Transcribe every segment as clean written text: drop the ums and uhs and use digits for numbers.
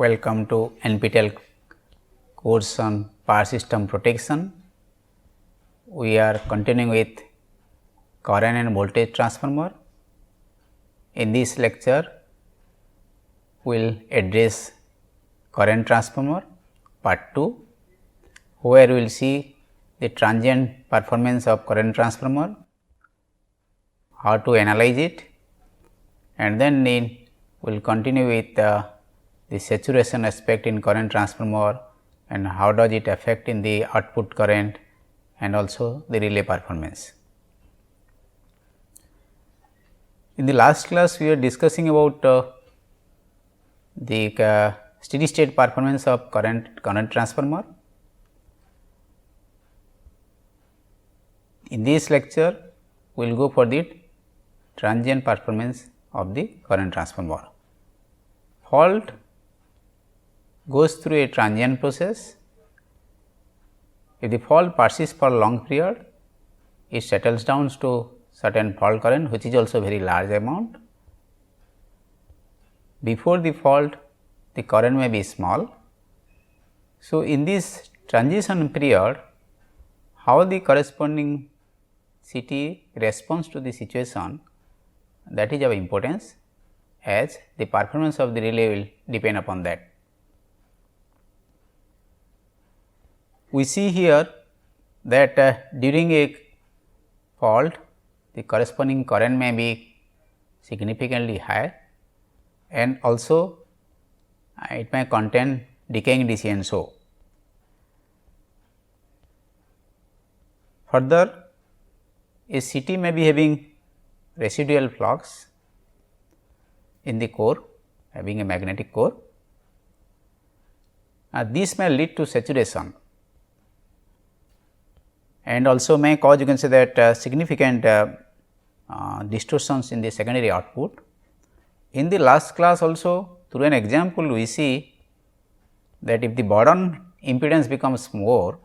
Welcome to NPTEL course on power system protection. We are continuing with current and voltage transformer. In this lecture, we will address current transformer part 2, where we will see the transient performance of current transformer, how to analyze it, and then we will continue with the saturation aspect in current transformer and how does it affect in the output current and also the relay performance. In the last class, we were discussing about the steady state performance of current transformer. In this lecture, we will go for the transient performance of the current transformer. Fault goes through a transient process. If the fault persists for a long period, it settles down to certain fault current, which is also very large amount. Before the fault, the current may be small. So, in this transition period, how the corresponding CT responds to the situation, that is of importance, as the performance of the relay will depend upon that. We see here that during a fault, the corresponding current may be significantly higher and also it may contain decaying DC and so. Further, a CT may be having residual flux in the core, having a magnetic core. This may lead to saturation and also may cause, you can say that significant distortions in the secondary output. In the last class also, through an example, we see that if the bottom impedance becomes more,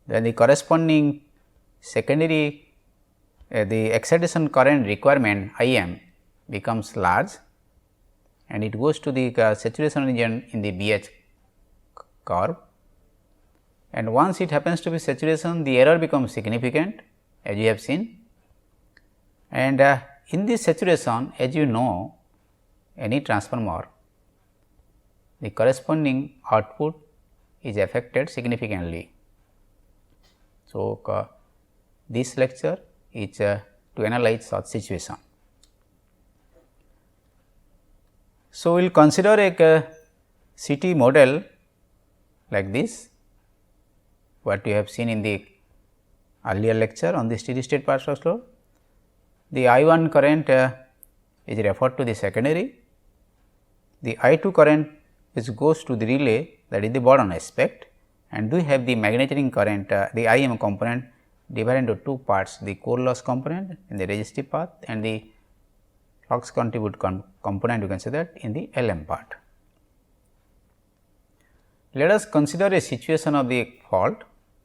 then the corresponding secondary the excitation current requirement IM becomes large and it goes to the saturation region in the BH curve. And once it happens to be saturation, the error becomes significant, as you have seen. And in this saturation, as you know, any transformer, the corresponding output is affected significantly. So, this lecture is to analyze such situation. So, we will consider a CT model like this, what we have seen in the earlier lecture on the steady state power law. The I1 current is referred to the secondary, the I2 current which goes to the relay, that is the bottom aspect, and we have the magnetizing current the IM component divided into two parts, the core loss component in the resistive path and the flux contribute component, you can say that in the LM part. Let us consider a situation of the fault.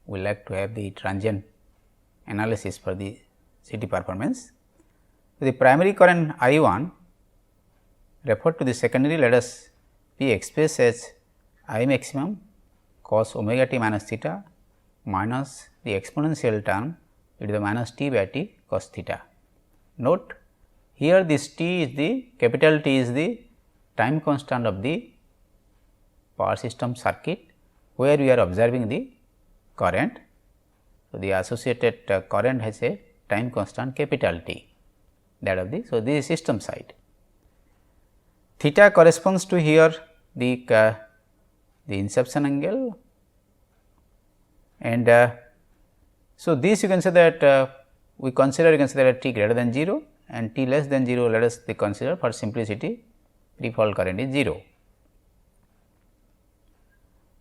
We like to have the transient analysis for the CT performance. The primary current I1 referred to the secondary, let us be expressed as I maximum cos omega t minus theta minus the exponential term e to the minus t by t cos theta. Note here this t is the capital T is the time constant of the power system circuit, where we are observing the current. So, the associated current has a time constant capital T, that of the. So, this is system side. Theta corresponds to here the inception angle, and so this you can say that we consider, you can say that t greater than 0 and t less than 0, let us consider for simplicity pre-fault current is 0.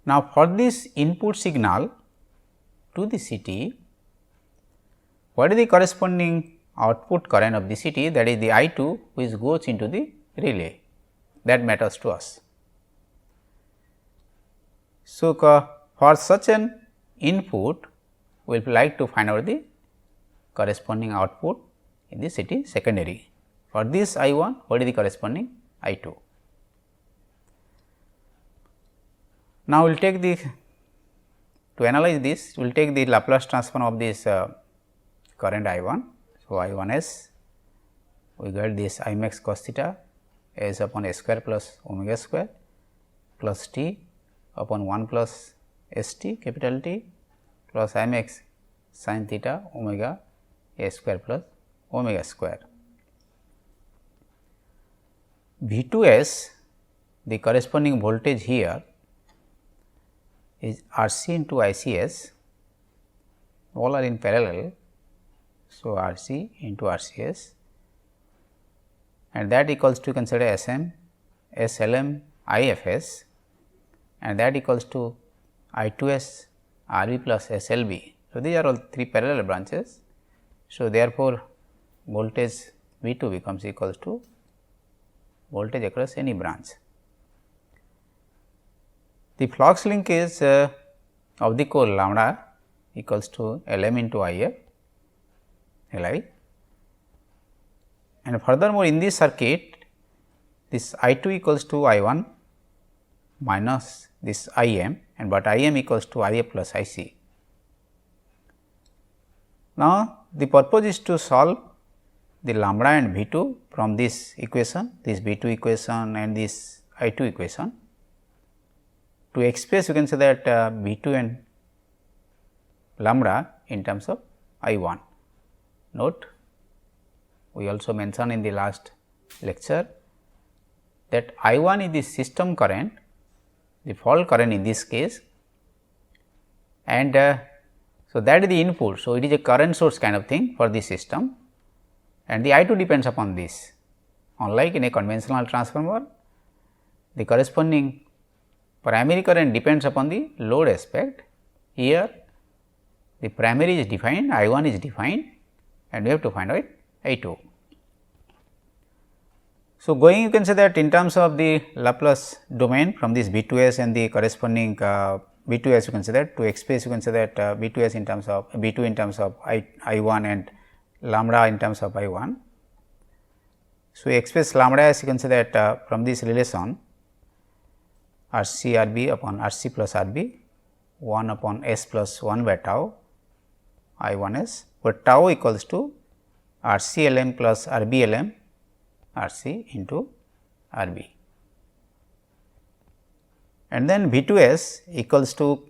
Now, for this input signal to the CT, what is the corresponding output current of the CT, that is the I2 which goes into the relay, that matters to us. So, for such an input, we will like to find out the corresponding output in the CT secondary. For this I1, what is the corresponding I2? Now, we will take the, to analyze this, we will take the Laplace transform of this current I 1. So, I 1 s, we get this I max cos theta s upon s square plus omega square plus t upon 1 plus s t capital T plus I max sin theta omega a square plus omega square. V 2 s, the corresponding voltage here is R c into I c s, all are in parallel. So, R c into R c s, and that equals to consider S m, S L m, I f s, and that equals to I 2 s R b plus S L b. So, these are all three parallel branches. So, therefore, voltage V 2 becomes equals to voltage across any branch. The flux linkage of the core lambda equals to L m into I f L I, and furthermore, in this circuit this I 2 equals to I 1 minus this I m, and but I m equals to I f plus I c. Now, the purpose is to solve the lambda and V 2 from this equation, this V 2 equation and this I 2 equation. To express, you can say that V 2 and lambda in terms of I 1. Note, we also mentioned in the last lecture that I 1 is the system current, the fault current in this case, and so that is the input. So, it is a current source kind of thing for the system, and the I 2 depends upon this. Unlike in a conventional transformer, the corresponding primary current depends upon the load aspect. Here the primary is defined, I 1 is defined, and we have to find out I 2. So, going you can say that in terms of the Laplace domain from this V 2 s and the corresponding V 2 s, you can say that to express, you can say that V 2 s in terms of V 2 in terms of I 1 and lambda in terms of I 1. So, we express lambda as you can say that from this relation R c R b upon R c plus R b 1 upon s plus 1 by tau I 1 s, where tau equals to R c L m plus R b L m R c into R b. And then V 2 s equals to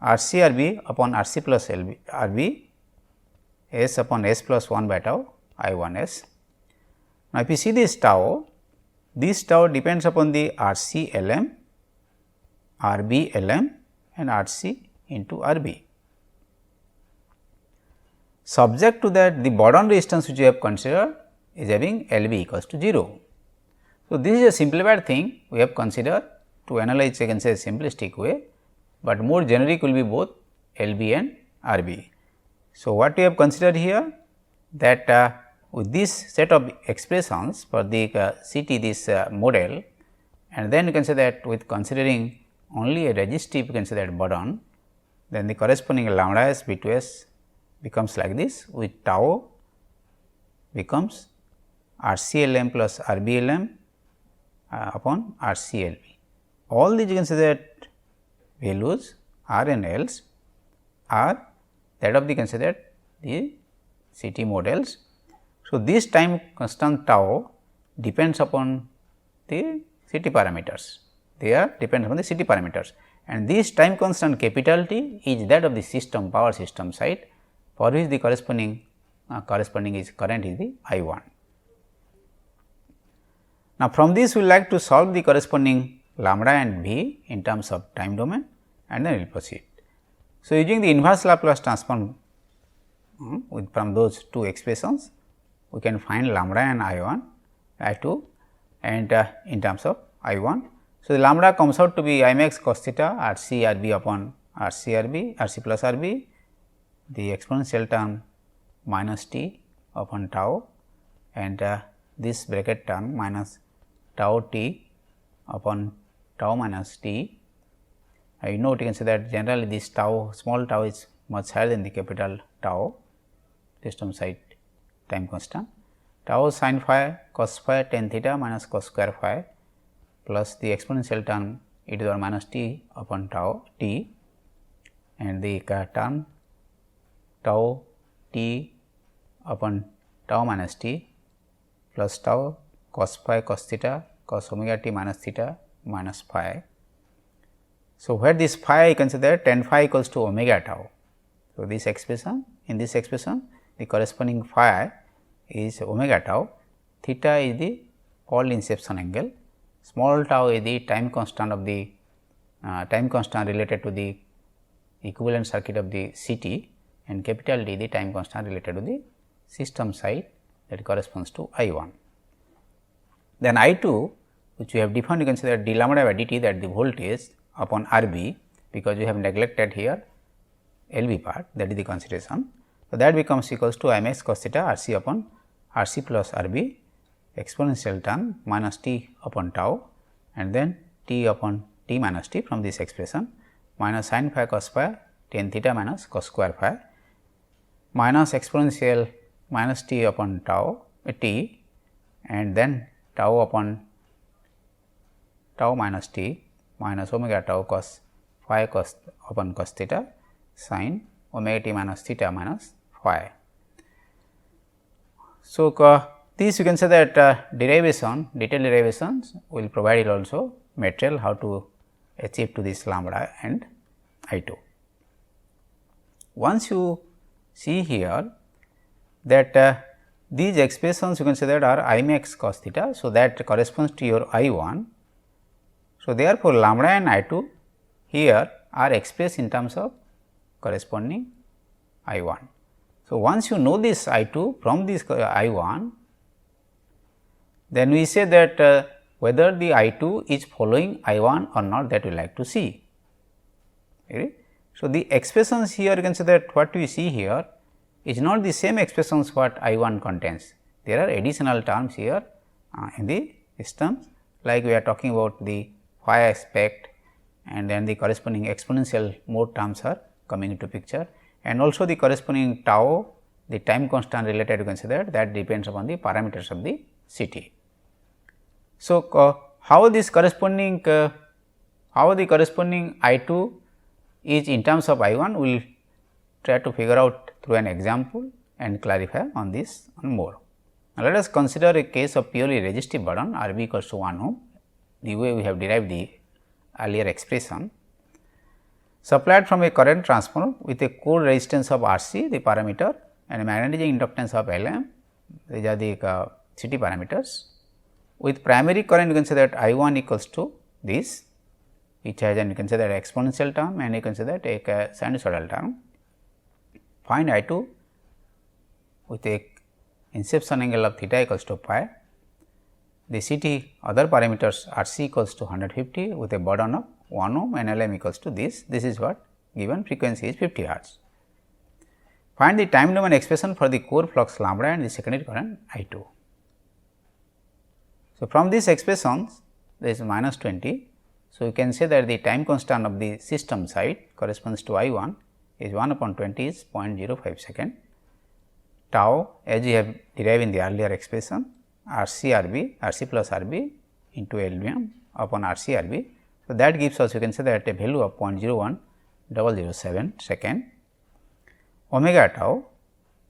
R c R b upon R c plus L b R b s upon s plus 1 by tau I 1 s. Now, if you see this tau depends upon the R c L m, R b L m and R c into R b. Subject to that, the Bourdon resistance which we have considered is having L b equals to 0. So, this is a simplified thing we have considered to analyze, I can say, simplistic way, but more generic will be both L b and R b. So, what we have considered here that with this set of expressions for the CT this model, and then you can say that with considering only a resistive, you can say that Bourdon, then the corresponding lambda s V 2 s becomes like this, with tau becomes R c L m plus R b L m upon R c L b. All these you can say that values R and L's are that of the, can say that the CT models. So, this time constant tau depends upon the CT parameters, they are dependent on the CT parameters, and this time constant capital T is that of the system power system side, for which the corresponding is current is the I 1. Now, from this we will like to solve the corresponding lambda and V in terms of time domain, and then we will proceed. So, using the inverse Laplace transform with from those two expressions, we can find lambda and I 1, I 2 and in terms of I 1. So, the lambda comes out to be I max cos theta R c R b upon R c R b, R c plus R b, the exponential term minus t upon tau, and this bracket term minus tau t upon tau minus t. You know, you can say that generally this tau, small tau is much higher than the capital tau, system side time constant. Tau sin phi cos phi tan theta minus cos square phi plus the exponential term e to the power minus t upon tau t, and the term tau t upon tau minus t plus tau cos phi cos theta cos omega t minus theta minus phi. So, where this phi you consider tan phi equals to omega tau. So, this expression, in this expression the corresponding phi is omega tau, theta is the Pauli inception angle, small tau is the time constant of the time constant related to the equivalent circuit of the CT, and capital D the time constant related to the system side, that corresponds to I1. Then I2, which we have defined, you can say that d lambda by dt, that the voltage upon RB, because we have neglected here LV part, that is the consideration. So, that becomes equals to Im x cos theta RC upon RC plus RB exponential term minus t upon tau, and then t upon t minus t from this expression minus sin phi cos phi tan theta minus cos square phi minus exponential minus t upon tau t, and then tau upon tau minus t minus omega tau cos phi cos upon cos theta sin omega t minus theta minus phi. So, this you can say that derivation, detailed derivations will provide also material how to achieve to this lambda and I2. Once you see here that these expressions you can say that are I max cos theta. So, that corresponds to your I1. So, therefore, lambda and I2 here are expressed in terms of corresponding I1. So, once you know this I2 from this I1, then we say that whether the I2 is following I1 or not, that we like to see. Okay. So, the expressions here you can say that what we see here is not the same expressions what I1 contains. There are additional terms here in the systems, like we are talking about the phi aspect, and then the corresponding exponential mode terms are coming into picture, and also the corresponding tau, the time constant related you can say that depends upon the parameters of the CT. So, how the corresponding I2 is in terms of I1, we will try to figure out through an example and clarify on this more. Now, let us consider a case of purely resistive burden Rb equals to 1 ohm, the way we have derived the earlier expression. Supplied from a current transformer with a core resistance of Rc, the parameter, and a magnetizing inductance of Lm, these are the CT parameters. With primary current you can say that I1 equals to this, which has an you can say that exponential term, and you can say that a sinusoidal term. Find I2 with a inception angle of theta equals to pi. The CT other parameters Rc equals to 150 with a burden of 1 ohm and Lm equals to this. This is what given, frequency is 50 hertz. Find the time domain expression for the core flux lambda and the secondary current I2. So, from these expressions there is minus 20. So, you can say that the time constant of the system side corresponds to I1 is 1 upon 20 is 0.05 second. Tau, as we have derived in the earlier expression, RC plus RB into LVM upon RC RB. So, that gives us you can say that a value of 0.01007 second. Omega tau,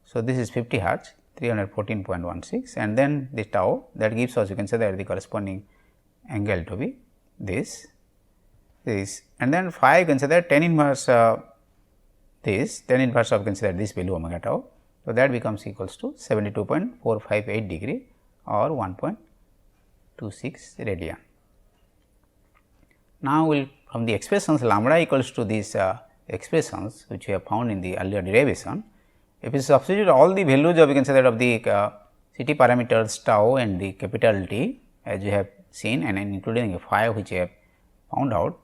so this is 50 hertz, 314.16, and then the tau, that gives us you can say that the corresponding angle to be this, and then phi you can say that tan inverse tan inverse of you can say that this value omega tau. So, that becomes equals to 72.458 degree or 1.26 radian. Now, we will from the expressions lambda equals to these expressions which we have found in the earlier derivation. If we substitute all the values of you can say that of the CT parameters tau and the capital T as we have seen, and including a phi which we have found out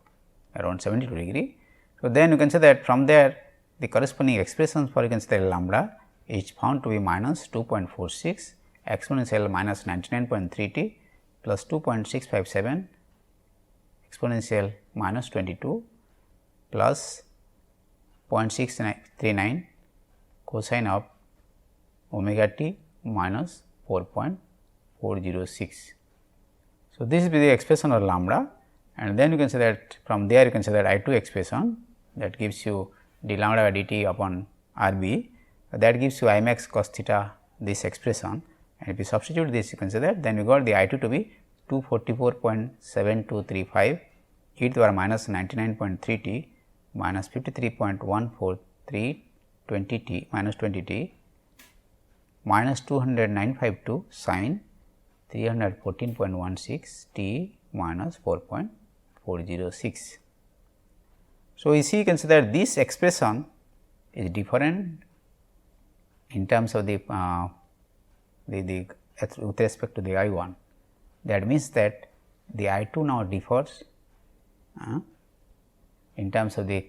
around 72 degree. So, then you can say that from there the corresponding expressions for you can say that lambda is found to be minus 2.46 exponential minus 99.3t plus 2.657 exponential minus 22 plus 0.639 cosine of omega t minus 4.406. So, this is the expression of lambda, and then you can say that from there you can say that I 2 expression that gives you d lambda by dt upon R b, that gives you I max cos theta this expression, and if you substitute this you can say that then you got the I 2 to be 244.7235 e to the power minus 99.3 t minus 53.143 20 t minus 20 t minus 20952 sin 314.16 t minus 4.406. So, you see you can say that this expression is different in terms of the with respect to the I 1. That means that the I 2 now differs in terms of the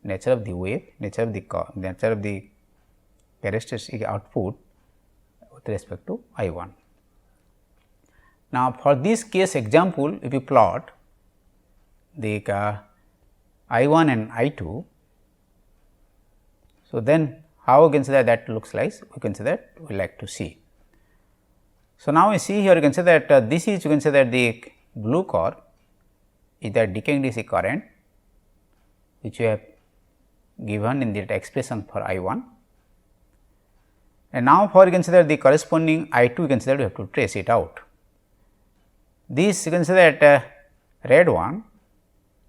nature of the wave, nature of the characteristic output with respect to I 1. Now, for this case example, if you plot the I 1 and I 2, so then how we can say that looks like, we can say that we like to see. So, now we see here you can say that this is you can say that the blue curve is the decaying DC current which we have given in the expression for I 1, and now for you can say that the corresponding I 2 you can say that we have to trace it out. This you can say that red one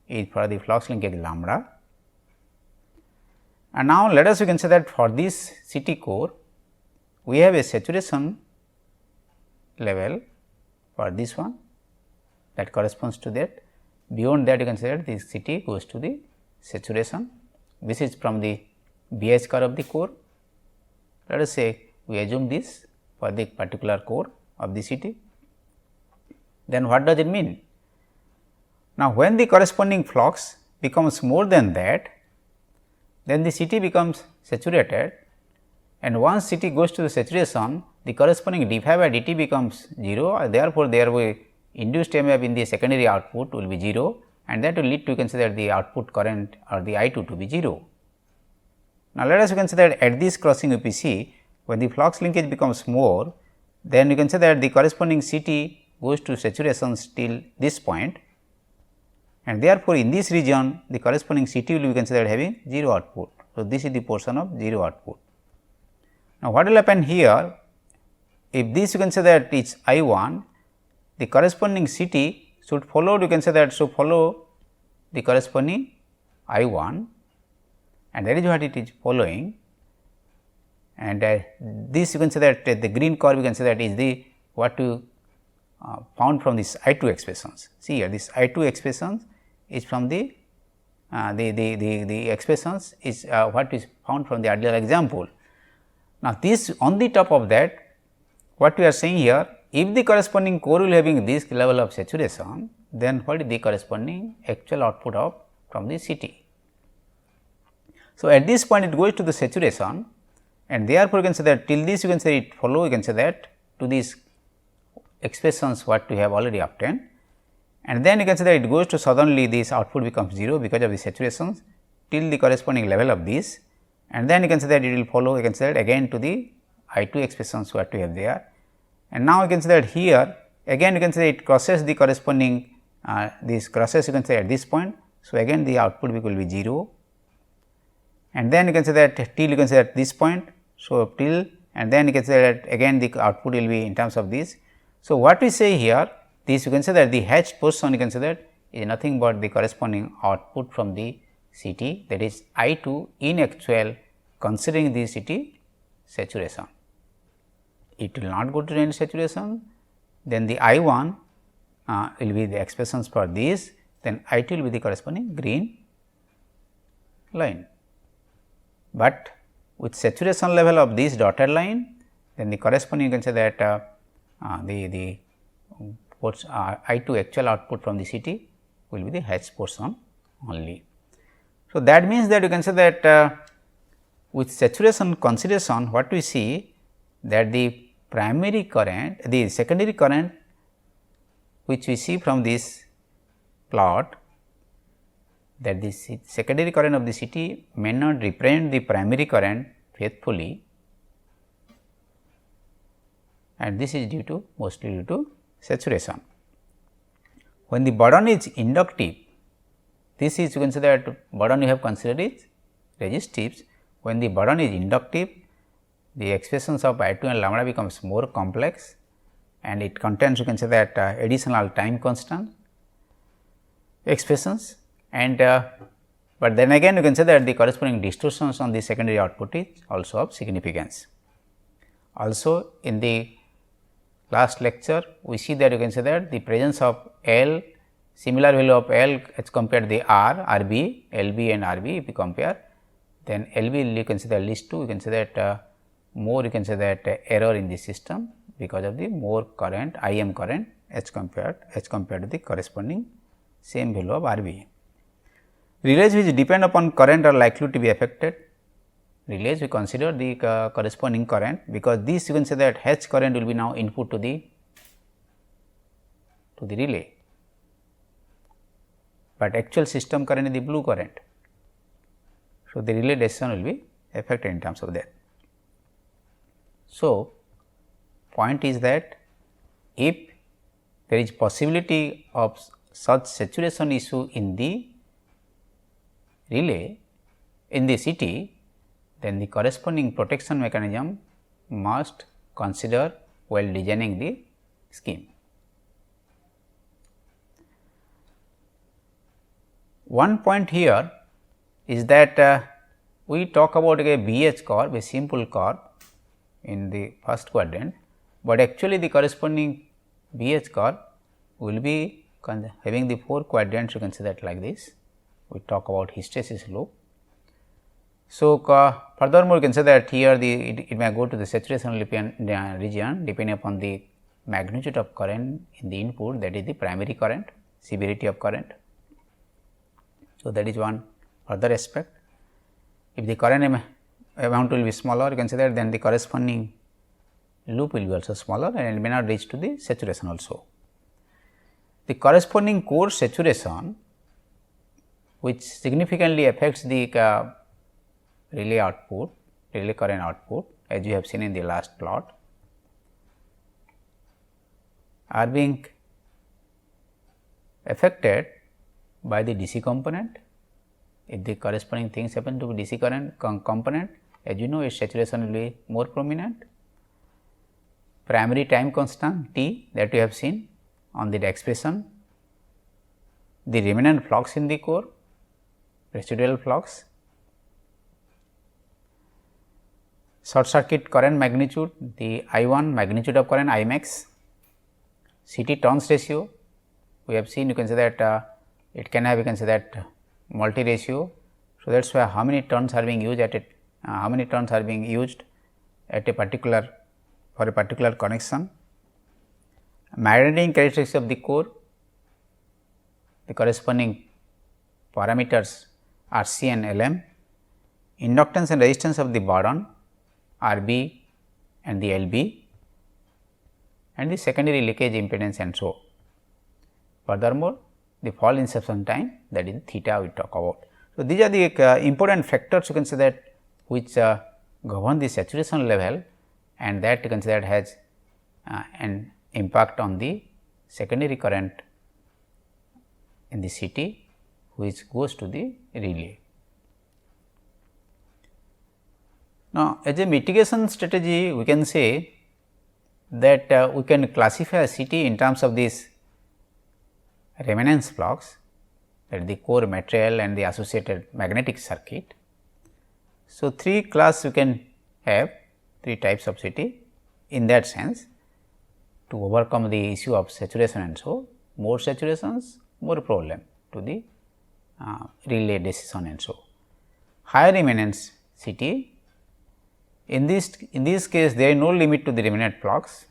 is for the flux linkage lambda, and now let us you can say that for this CT core we have a saturation level for this one that corresponds to that. Beyond that you can say that this CT goes to the saturation. This is from the BH curve of the core. Let us say we assume this for the particular core of the CT. Then what does it mean? Now, when the corresponding flux becomes more than that, then the CT becomes saturated, and once CT goes to the saturation, the corresponding d phi by dt becomes 0, and therefore, there will induced EMF in the secondary output will be 0, and that will lead to consider the output current or the I 2 to be 0. Now, let us consider that at this crossing UPC, when the flux linkage becomes more, then you can say that the corresponding CT goes to saturation till this point, and therefore, in this region the corresponding CT will be considered having 0 output. So, this is the portion of 0 output. Now, what will happen here? If this you can say that is I 1, the corresponding CT should follow, you can say that should follow the corresponding I 1, and that is what it is following, and this you can say that the green curve you can say that is the what you found from this I 2 expressions. See here, this I 2 expressions is from the expressions is what is found from the earlier example. Now, this on the top of that, what we are saying here, if the corresponding core will having this level of saturation, then what is the corresponding actual output of from the CT. So, at this point it goes to the saturation, and therefore, you can say that till this you can say it follow, you can say that to these expressions what we have already obtained, and then you can say that it goes to suddenly this output becomes 0 because of the saturations till the corresponding level of this, and then you can say that it will follow, you can say that again to the I 2 expressions what we have there, and now you can say that here again you can say it crosses the corresponding this crosses you can say at this point. So, again the output will be 0, and then you can say that till you can say at this point. So, till, and then you can say that again the output will be in terms of this. So, what we say here, this you can say that the hatched portion you can say that is nothing but the corresponding output from the CT, that is I 2 in actual considering the CT saturation. It will not go to any saturation, then the I 1 will be the expressions for this, then I 2 will be the corresponding green line. But with saturation level of this dotted line, then the corresponding you can say that the I 2 actual output from the CT will be the hatched portion only. So, that means that you can say that with saturation consideration, what we see that the primary current, the secondary current which we see from this plot, that the secondary current of the CT may not represent the primary current faithfully, and this is due to mostly due to saturation. When the burden is inductive, this is you can say that burden you have considered is resistives. When the burden is inductive, the expressions of I 2 and lambda becomes more complex, and it contains you can say that additional time constant expressions, and but then again you can say that the corresponding distortions on the secondary output is also of significance. Also in the last lecture we see that you can say that the presence of L, similar value of L as compared to the R, RB, LB and RB, if you compare, then LB you can say that leads to you can say that more you can say that error in the system because of the more current IM current as compared to the corresponding same value of RB. Relays which depend upon current are likely to be affected. Relays we consider the corresponding current, because this you can say that H current will be now input to the relay, but actual system current is the blue current. So, the relay decision will be affected in terms of that. So, point is that if there is possibility of such saturation issue in the relay in the CT, then the corresponding protection mechanism must consider while designing the scheme. One point here is that we talk about a BH curve, a simple curve in the first quadrant, but actually the corresponding BH curve will be having the 4 quadrants, you can say that like this. We talk about hysteresis loop. So, furthermore you can say that here it may go to the saturation region depending upon the magnitude of current in the input, that is the primary current, severity of current. So, that is one further aspect. If the current amount will be smaller, you can say that then the corresponding loop will be also smaller and it may not reach to the saturation also. The corresponding core saturation, which significantly affects the relay output, relay current output, as you have seen in the last plot, are being affected by the DC component. If the corresponding things happen to be DC current component, as you know, its saturation will be more prominent. Primary time constant T that you have seen on the expression, the remnant flux in the core, residual flux, short circuit current magnitude, the I1 magnitude of current I max, CT turns ratio. We have seen you can say that it can have you can say that multi ratio. So, that is why how many turns are being used at it, how many turns are being used at a particular for a particular connection. Magnetic characteristics of the core, the corresponding parameters RC and LM, inductance and resistance of the burden RB and the LB, and the secondary leakage impedance and so. Furthermore, the fall inception time, that is theta we talk about. So, these are the important factors you can say that which govern the saturation level, and that you can say that has an impact on the secondary current in the CT, which goes to the relay. Now, as a mitigation strategy, we can say that we can classify a CT in terms of this remanence flux, that is the core material and the associated magnetic circuit. So, 3 class you can have 3 types of CT in that sense to overcome the issue of saturation, and so more saturations, more problem to the relay decision and so. Higher remanence CT, in this case there is no limit to the remnant flux,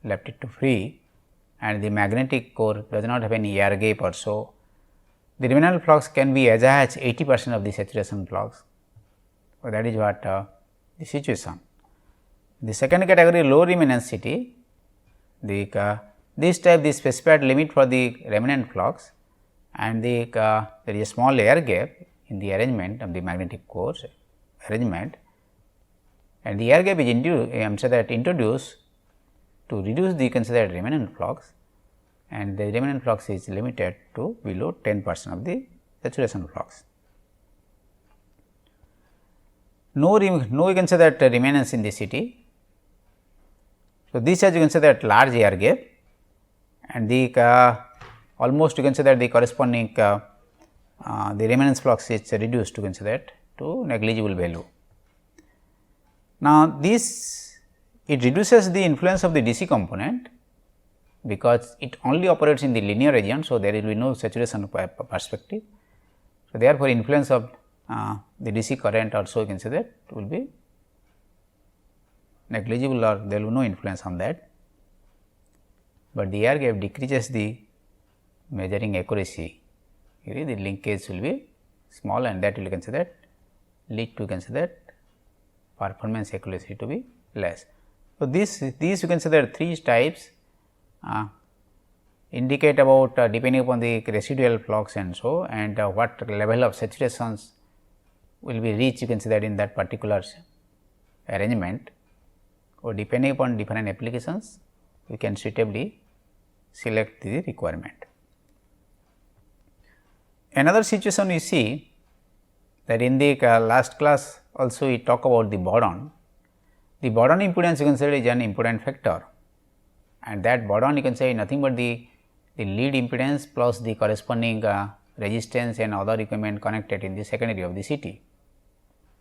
left it to free, and the magnetic core does not have any air gap or so. The remnant flux can be as high as 80% of the saturation flux. So, that is what the situation. The second category, low remanence CT, this type the specified limit for the remnant flux, and there is a small air gap in the arrangement of the magnetic core arrangement, and the air gap is introduced to reduce the considered remnant flux. and the remnant flux is limited to below 10% of the saturation flux. No, you can say that remanence in the CT. So, this as you can say that large air gap, and the almost you can say that the corresponding the remanence flux is reduced, you can say that, to negligible value. Now, this it reduces the influence of the DC component, because it only operates in the linear region. So, there will be no saturation perspective. So, therefore, influence of the DC current also you can say that will be negligible, or there will be no influence on that, but the air gap decreases the measuring accuracy. The linkage will be small, and that will you can say that lead to you can say that performance accuracy to be less. So, these you can say that three types indicate about depending upon the residual flux and so, and what level of saturations will be reached, you can say that in that particular arrangement, or depending upon different applications we can suitably select the requirement. Another situation we see that in the last class also we talk about the Bourdon. The Bourdon impedance you can say is an impedance factor, and that Bourdon you can say nothing but the lead impedance plus the corresponding resistance and other equipment connected in the secondary of the CT.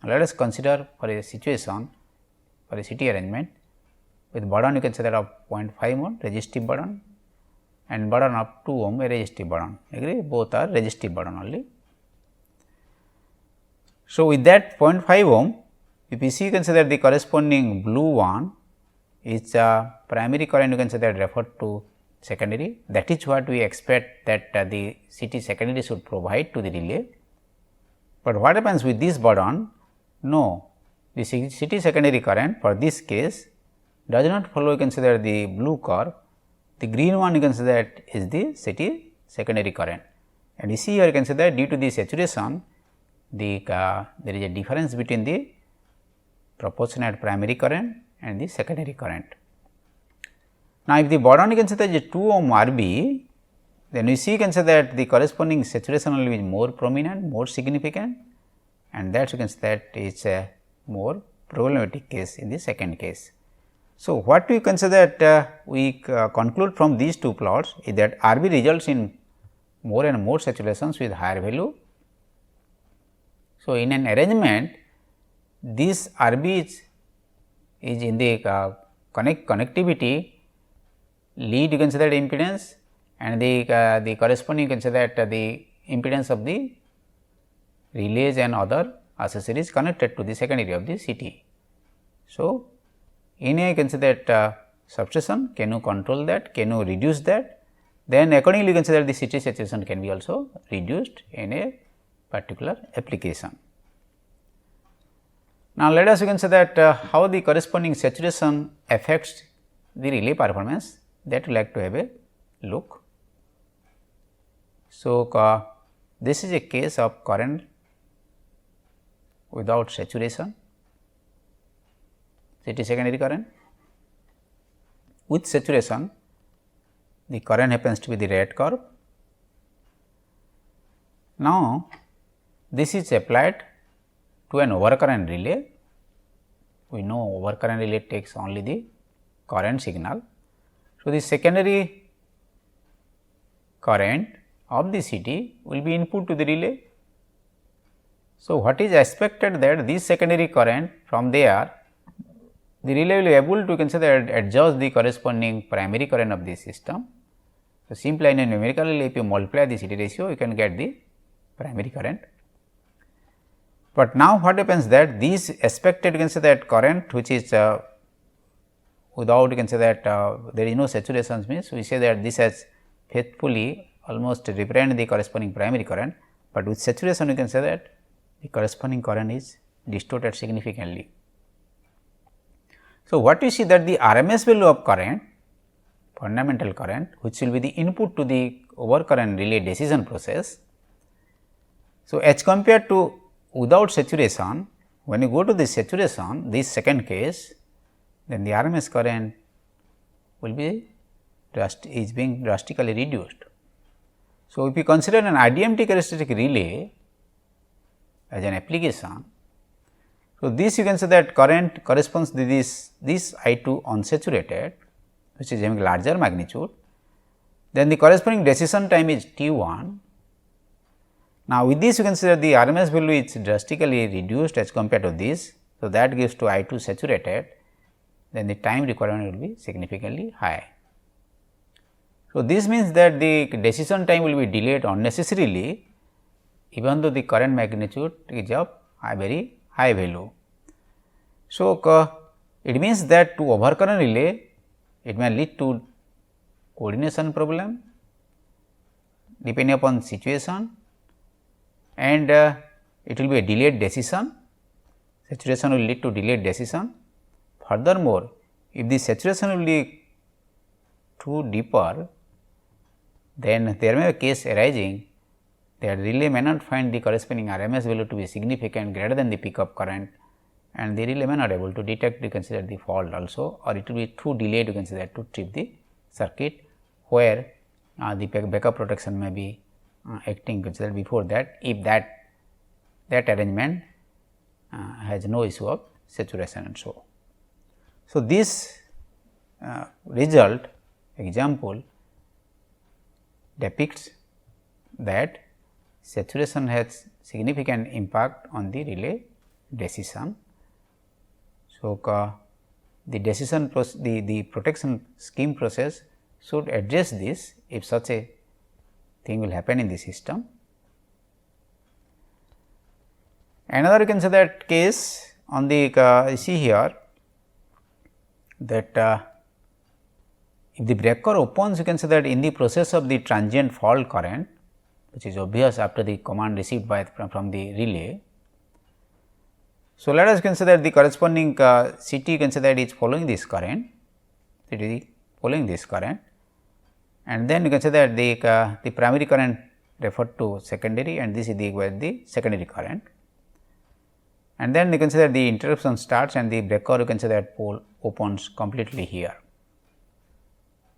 Now, let us consider for a situation for a CT arrangement with Bourdon you can say that of 0.5 mole resistive Bourdon and Bourdon of 2 ohm a resistive Bourdon, agree, both are resistive Bourdon only. So, with that 0.5 ohm, if you see you can say that the corresponding blue one is primary current you can say that referred to secondary, that is what we expect that the CT secondary should provide to the relay. But what happens with this Bourdon? No, the CT secondary current for this case does not follow you can say that the blue curve, the green one you can say that is the CT secondary current, and you see here you can say that due to the saturation the there is a difference between the proportionate primary current and the secondary current. Now, if the Bourdon you can say that is 2 ohm RB, then we see you can say that the corresponding saturation will be more prominent, more significant, and that you can say that is a more problematic case in the second case. So, what we consider that we conclude from these two plots is that RB results in more and more saturations with higher value. So, in an arrangement this RB is in the connectivity lead you can say that impedance, and the corresponding you can say that the impedance of the relays and other accessories connected to the secondary of the CT. So, in a you can say that substation, can you control that, can you reduce that, then accordingly you can say that the CT saturation can be also reduced in a particular application. Now, let us you can say that how the corresponding saturation affects the relay performance, that we like to have a look. So, this is a case of current without saturation, CT secondary current. With saturation, the current happens to be the red curve. Now, this is applied to an overcurrent relay. We know overcurrent relay takes only the current signal. So, the secondary current of the CT will be input to the relay. So, what is expected that this secondary current from there the relay will be able to consider adjust the corresponding primary current of the system. So, simply in a numerically if you multiply the CT ratio you can get the primary current. But now, what happens that these expected you can say that current which is without you can say that there is no saturation, means we say that this has faithfully almost represent the corresponding primary current, but with saturation you can say that the corresponding current is distorted significantly. So, what we see that the RMS value of current, fundamental current, which will be the input to the overcurrent relay decision process. So, as compared to without saturation, when you go to the saturation, this second case, then the RMS current will be is being drastically reduced. So, if you consider an IDMT characteristic relay as an application, so this you can say that current corresponds to this I2 unsaturated, which is having larger magnitude, then the corresponding decision time is T1. Now, with this you can say that the RMS value is drastically reduced as compared to this. So, that gives to I2 saturated, then the time requirement will be significantly high. So, this means that the decision time will be delayed unnecessarily, even though the current magnitude is of very high value. So, it means that to overcurrent relay, it may lead to coordination problem depending upon situation, and it will be a delayed decision. Saturation will lead to delayed decision. Furthermore, if the saturation will be too deeper, then there may be a case arising that relay may not find the corresponding RMS value to be significant greater than the peak of current, and the relay may not able to detect to consider the fault also, or it will be too delayed to consider to trip the circuit, where the backup protection may be acting considered before that, if that arrangement has no issue of saturation and so. So, this result example depicts that saturation has significant impact on the relay decision. So, the decision the protection scheme process should address this if such a thing will happen in the system. Another you can say that case on the you see here that if the breaker opens, you can say that in the process of the transient fault current, which is obvious after the command received by from the relay. So, let us consider the corresponding CT, you can say that is following this current, it is following this current, and then you can say that the primary current referred to secondary, and this is the secondary current. And then you can say that the interruption starts and the breaker you can say that pole opens completely here.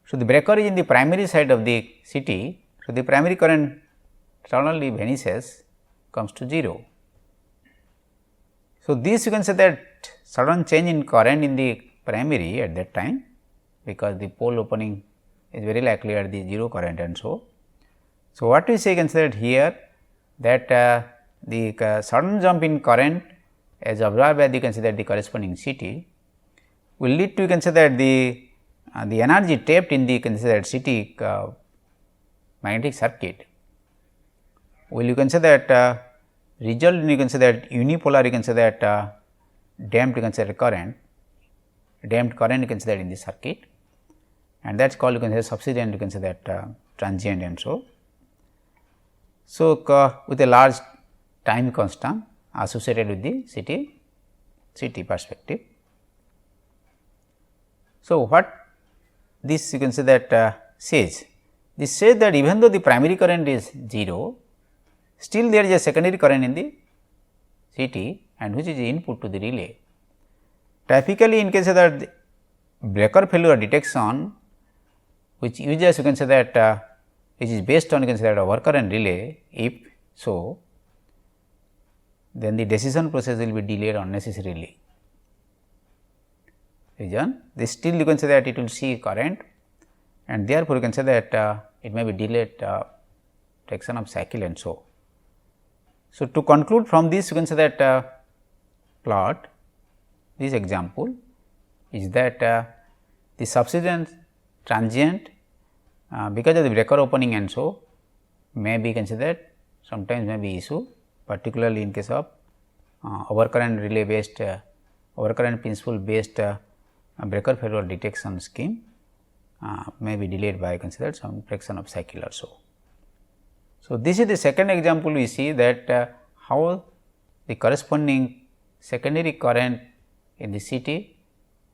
So, the breaker is in the primary side of the CT. So, the primary current suddenly vanishes, comes to 0. So, this you can say that sudden change in current in the primary at that time, because the pole opening is very likely at the 0 current and so. So, what we say considered here that the sudden jump in current as observed by the consider the corresponding CT will lead to you can say that the energy trapped in the considered CT magnetic circuit will you can say that result in you can say that unipolar you can say that damped you can say current, damped current you can say that in the circuit, and that is called you can say subsequent you can say that transient and so. So, with a large time constant associated with the CT perspective. So, what this you can say that says? This says that even though the primary current is 0, still there is a secondary current in the CT and which is input to the relay. Typically, in case that the breaker failure detection, which uses you can say that which is based on you can say that overcurrent relay, if so, then the decision process will be delayed unnecessarily. Reason, this still you can say that it will see current, and therefore, you can say that it may be delayed fraction of cycle and so. So, to conclude from this you can say that plot, this example is that the subsequent transient because of the breaker opening and so may be considered sometimes may be issue, particularly in case of overcurrent relay based overcurrent principle based breaker failure detection scheme may be delayed by considered some fraction of cycle or so. So, this is the second example we see that how the corresponding secondary current in the CT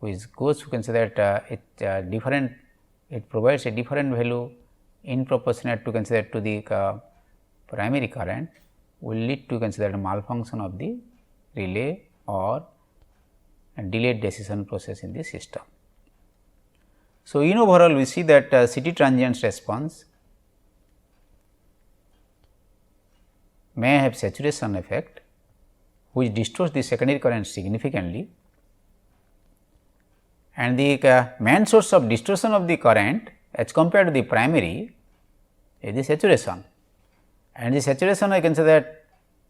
which goes to consider that it different, it provides a different value in proportionate to consider to the primary current will lead to consider a malfunction of the relay or delayed decision process in the system. So, in overall we see that CT transient response may have saturation effect which distorts the secondary current significantly, and the main source of distortion of the current as compared to the primary is the saturation, and the saturation I can say that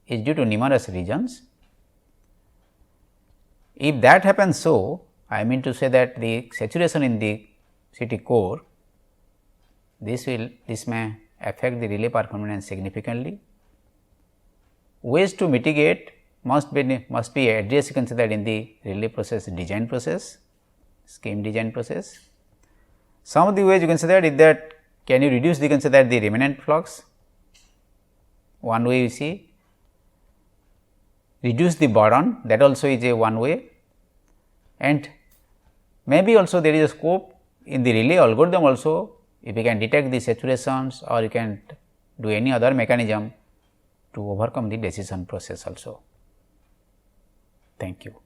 is due to numerous reasons. If that happens, so I mean to say that the saturation in the CT core, this may affect the relay performance significantly. Ways to mitigate must be addressed, you can say that in the relay process design process, scheme design process. Some of the ways you can say that is that can you reduce the, you can say that the remnant flux. One way you see, reduce the burden, that also is a one way, and maybe also there is a scope in the relay algorithm also, if you can detect the saturations or you can do any other mechanism to overcome the decision process also. Thank you.